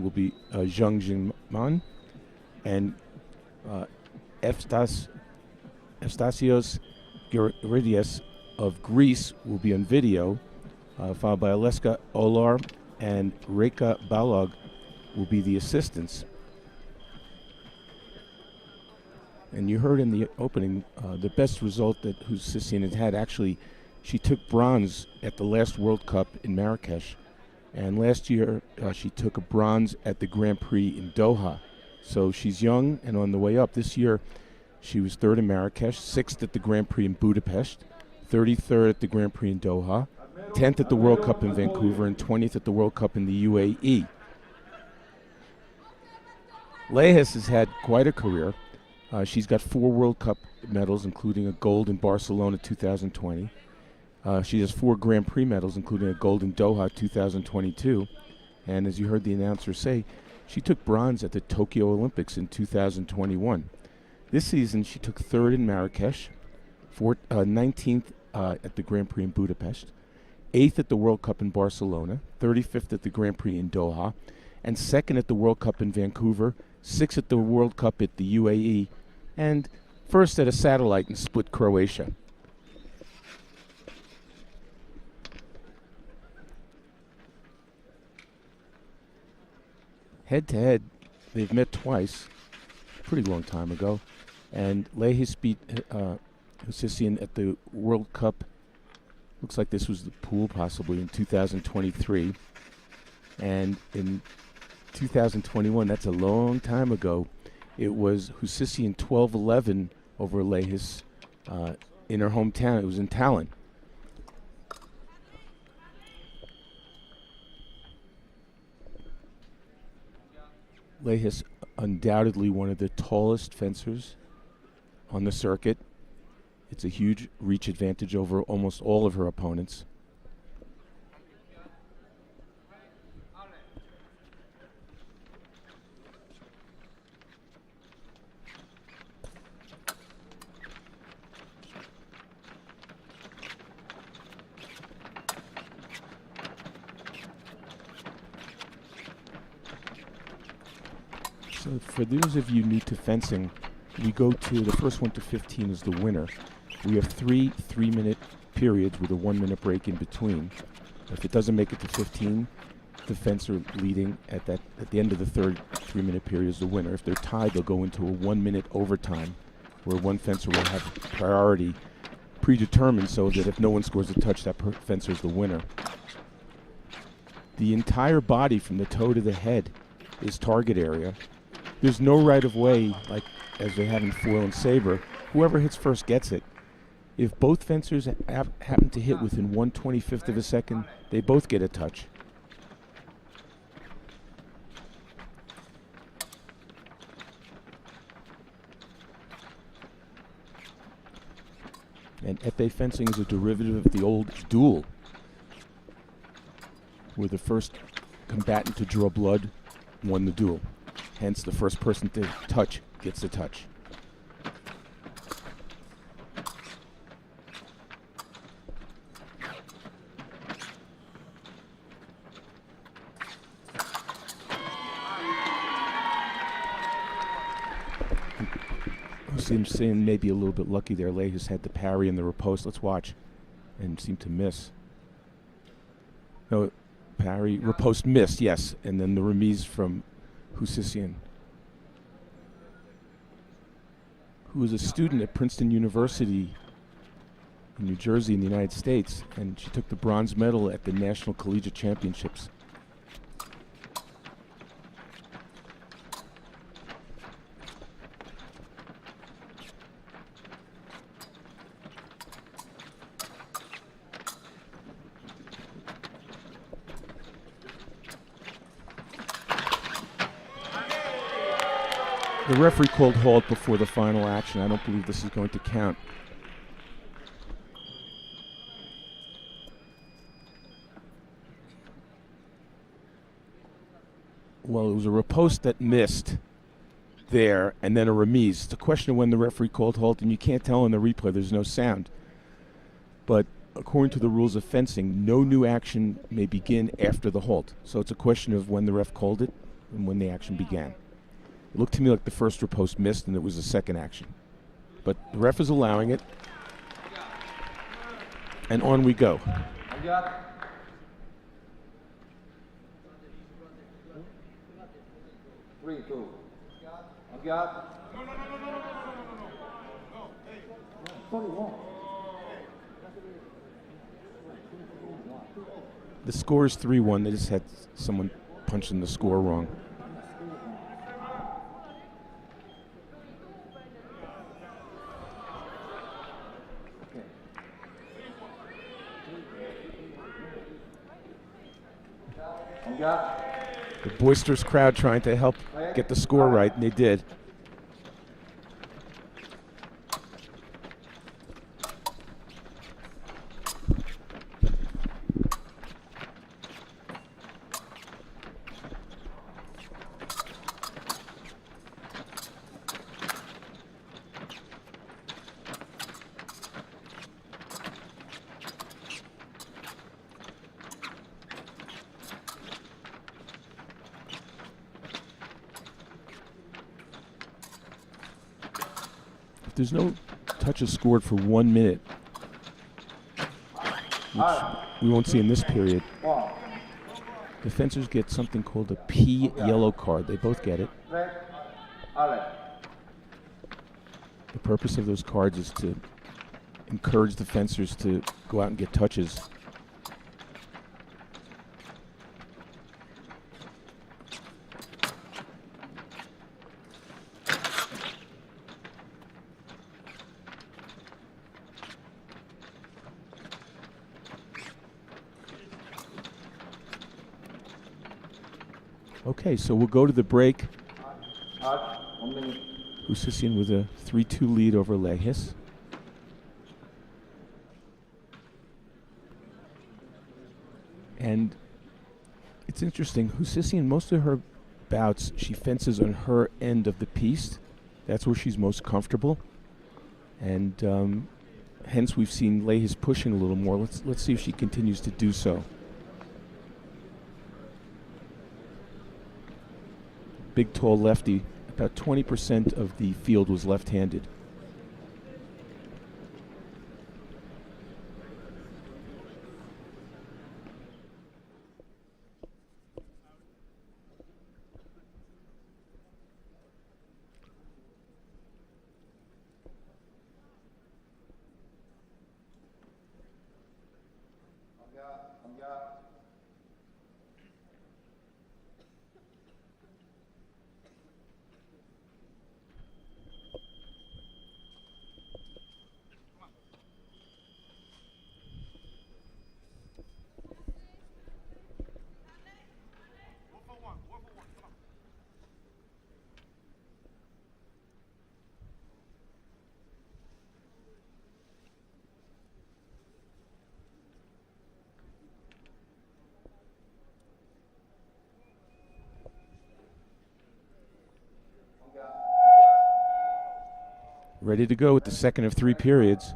will be Zhang Jingman, and Efstasios Geridias of Greece will be on video, followed by Aleska Olar and Reka Balog will be the assistants. And you heard in the opening the best result that Husisian had. Actually, she took bronze at the last World Cup in Marrakesh. And last year, she took a bronze at the Grand Prix in Doha. So she's young and on the way up. This year, she was third in Marrakesh, sixth at the Grand Prix in Budapest, 33rd at the Grand Prix in Doha, 10th at the World Cup in Vancouver, and 20th at the World Cup in the UAE. Lehis has had quite a career. She's got 4 World Cup medals, including a gold in Barcelona 2020. She has 4 Grand Prix medals, including a gold in Doha 2022. And as you heard the announcer say, she took bronze at the Tokyo Olympics in 2021. This season, she took 3rd in Marrakesh, 19th at the Grand Prix in Budapest, 8th at the World Cup in Barcelona, 35th at the Grand Prix in Doha, and 2nd at the World Cup in Vancouver, 6th at the World Cup at the UAE, and 1st at a satellite in Split, Croatia. Head-to-head, they've met twice, a pretty long time ago, and Lehis beat Husisian at the World Cup. Looks like this was the pool, possibly, in 2023. And in 2021, that's a long time ago, it was Husisian 12-11 over Lehis in her hometown. It was in Tallinn. Lehis, undoubtedly one of the tallest fencers on the circuit. It's a huge reach advantage over almost all of her opponents. So for those of you new to fencing, we go to the first one to 15 is the winner. We have 3 3-minute periods with a 1-minute break in between. If it doesn't make it to 15, the fencer leading at the end of the third 3-minute period is the winner. If they're tied, they'll go into a 1-minute overtime, where one fencer will have priority predetermined, so that if no one scores a touch, that fencer is the winner. The entire body from the toe to the head is target area. There's no right of way, like as they have in foil and saber. Whoever hits first gets it. If both fencers happen to hit within 1/25th of a second, they both get a touch. And épée fencing is a derivative of the old duel, where the first combatant to draw blood won the duel. Hence, the first person to touch gets the touch. Seems saying maybe a little bit lucky there. Lehis had the parry and the riposte. Let's watch. And seemed to miss. No, parry, riposte missed, yes. And then the remise from Husisian, who was a student at Princeton University in New Jersey in the United States, and she took the bronze medal at the National Collegiate Championships. The referee called halt before the final action. I don't believe this is going to count. Well, it was a riposte that missed there, and then a remise. It's a question of when the referee called halt, and you can't tell in the replay. There's no sound. But according to the rules of fencing, no new action may begin after the halt. So it's a question of when the ref called it, when the action began. It looked to me like the first riposte missed and it was the second action. But the ref is allowing it. And on we go. 3, 2. The score is 3-1. They just had someone punching the score wrong. The boisterous crowd trying to help get the score right, and they did. If there's no touches scored for 1 minute, which we won't see in this period, the fencers get something called a P yellow card. They both get it. The purpose of those cards is to encourage the fencers to go out and get touches. Okay, so we'll go to the break. Husisian with a 3-2 lead over Lehis. And it's interesting, Husisian, most of her bouts, she fences on her end of the piece. That's where she's most comfortable. And hence we've seen Lehis pushing a little more. Let's see if she continues to do so. Big, tall lefty. About 20% of the field was left-handed. Ready to go with the second of 3 periods.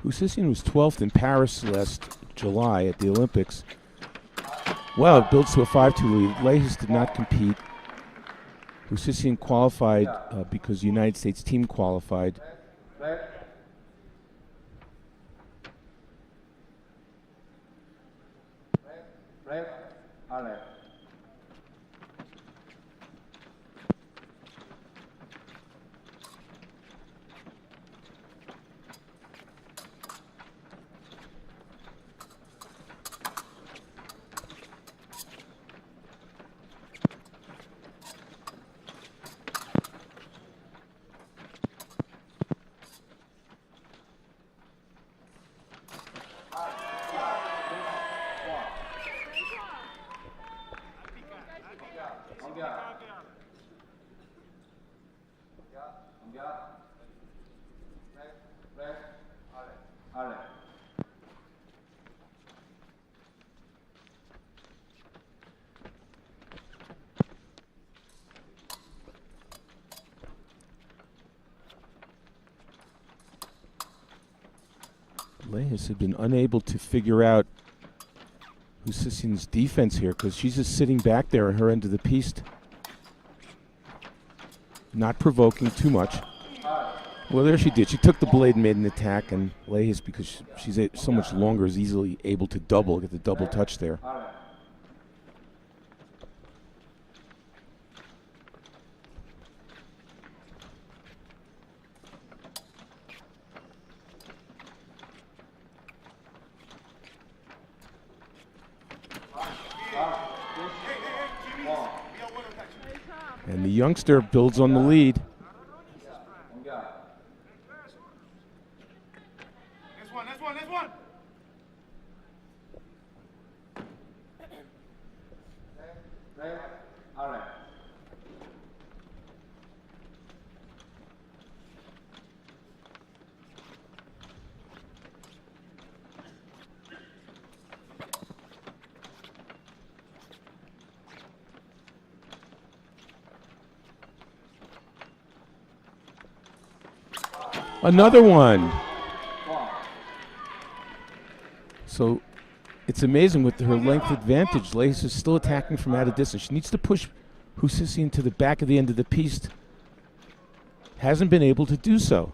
Husisian was 12th in Paris last July at the Olympics. Well, it builds to a 5-2 lead. Lehis did not compete. Husisian qualified because the United States team qualified. Lehis had been unable to figure out Husisian's defense here because she's just sitting back there at her end of the piece, not provoking too much. Well, there she did. She took the blade and made an attack, and Lehis, because she's so much longer, is easily able to get the double touch there. And the youngster builds on the lead. Next one. Another one. So it's amazing with her length advantage. Lehis is still attacking from out of distance. She needs to push Husisian to the back of the end of the piece. Hasn't been able to do so.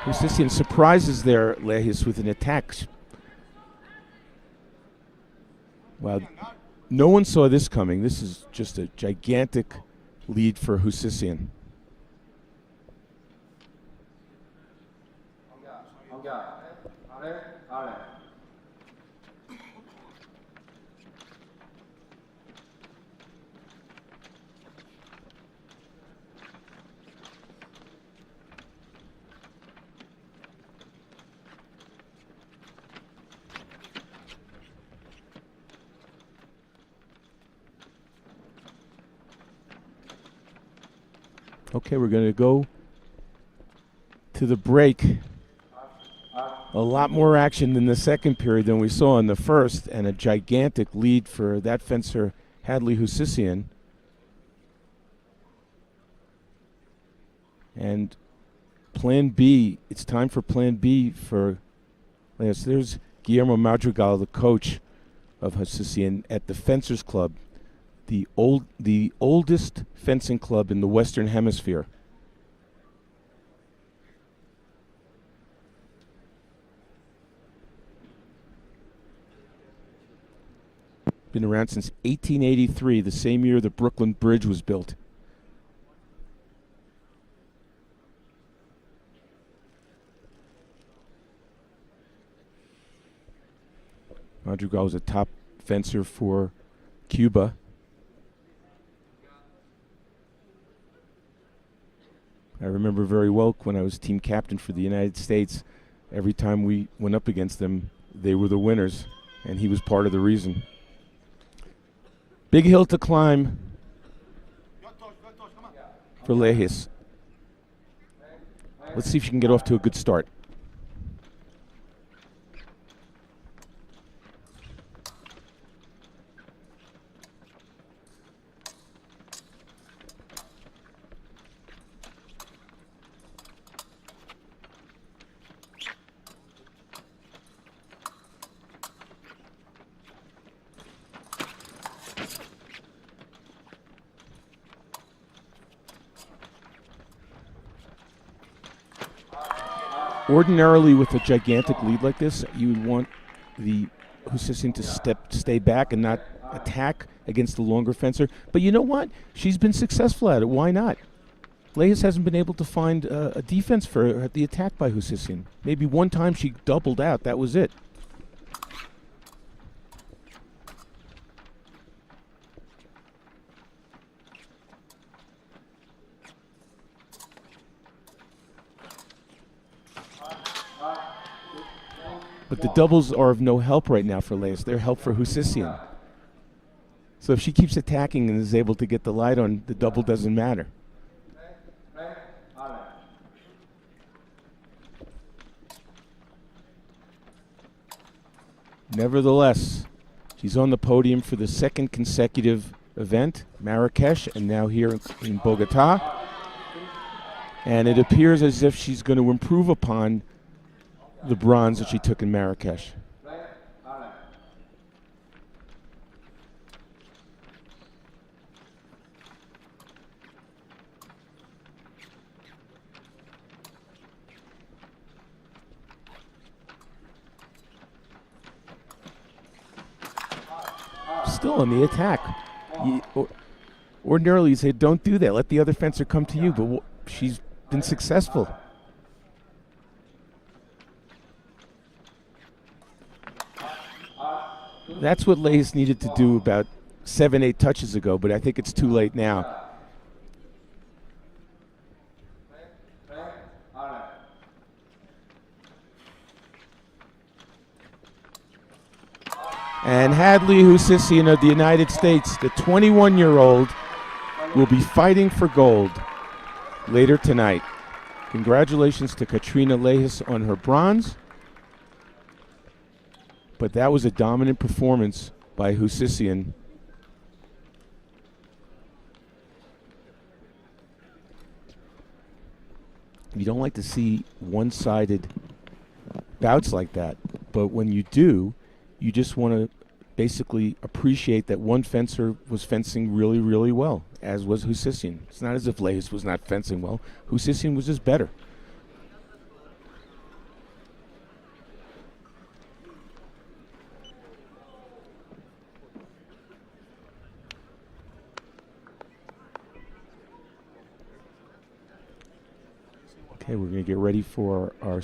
Husisian surprises there Lehis with an attack. Wow. No one saw this coming. This is just a gigantic lead for Husisian. Okay, we're going to go to the break. A lot more action in the second period than we saw in the first, and a gigantic lead for that fencer, Hadley Husisian. And Plan B, it's time for Plan B for Lehis. There's Guillermo Madrigal, the coach of Husisian at the Fencers Club, the oldest fencing club in the Western Hemisphere. Been around since 1883, the same year the Brooklyn Bridge was built. Madrigal was a top fencer for Cuba. I remember very well when I was team captain for the United States, every time we went up against them, they were the winners, and he was part of the reason. Big hill to climb for Lehis. Let's see if she can get off to a good start. Ordinarily, with a gigantic lead like this, you would want the Husisian to stay back and not attack against the longer fencer. But you know what? She's been successful at it. Why not? Lehis hasn't been able to find a defense for the attack by Husisian. Maybe one time she doubled out. That was it. But the doubles are of no help right now for Lehis. They're help for Husisian. So if she keeps attacking and is able to get the light on, the double doesn't matter. Nevertheless, she's on the podium for the second consecutive event, Marrakesh, and now here in Bogota. And it appears as if she's going to improve upon the bronze that she took in Marrakesh. Still on the attack. Ordinarily, you say, don't do that. Let the other fencer come to you. But she's been successful. That's what Lehis needed to do about 7-8 touches ago, but I think it's too late now. And Hadley Husisian of the United States, the 21-year-old, will be fighting for gold later tonight. Congratulations to Katrina Lehis on her bronze. But that was a dominant performance by Husisian. You don't like to see one-sided bouts like that, but when you do, you just want to basically appreciate that one fencer was fencing really, really well, as was Husisian. It's not as if Lehis was not fencing well. Husisian was just better. Okay, we're going to get ready for our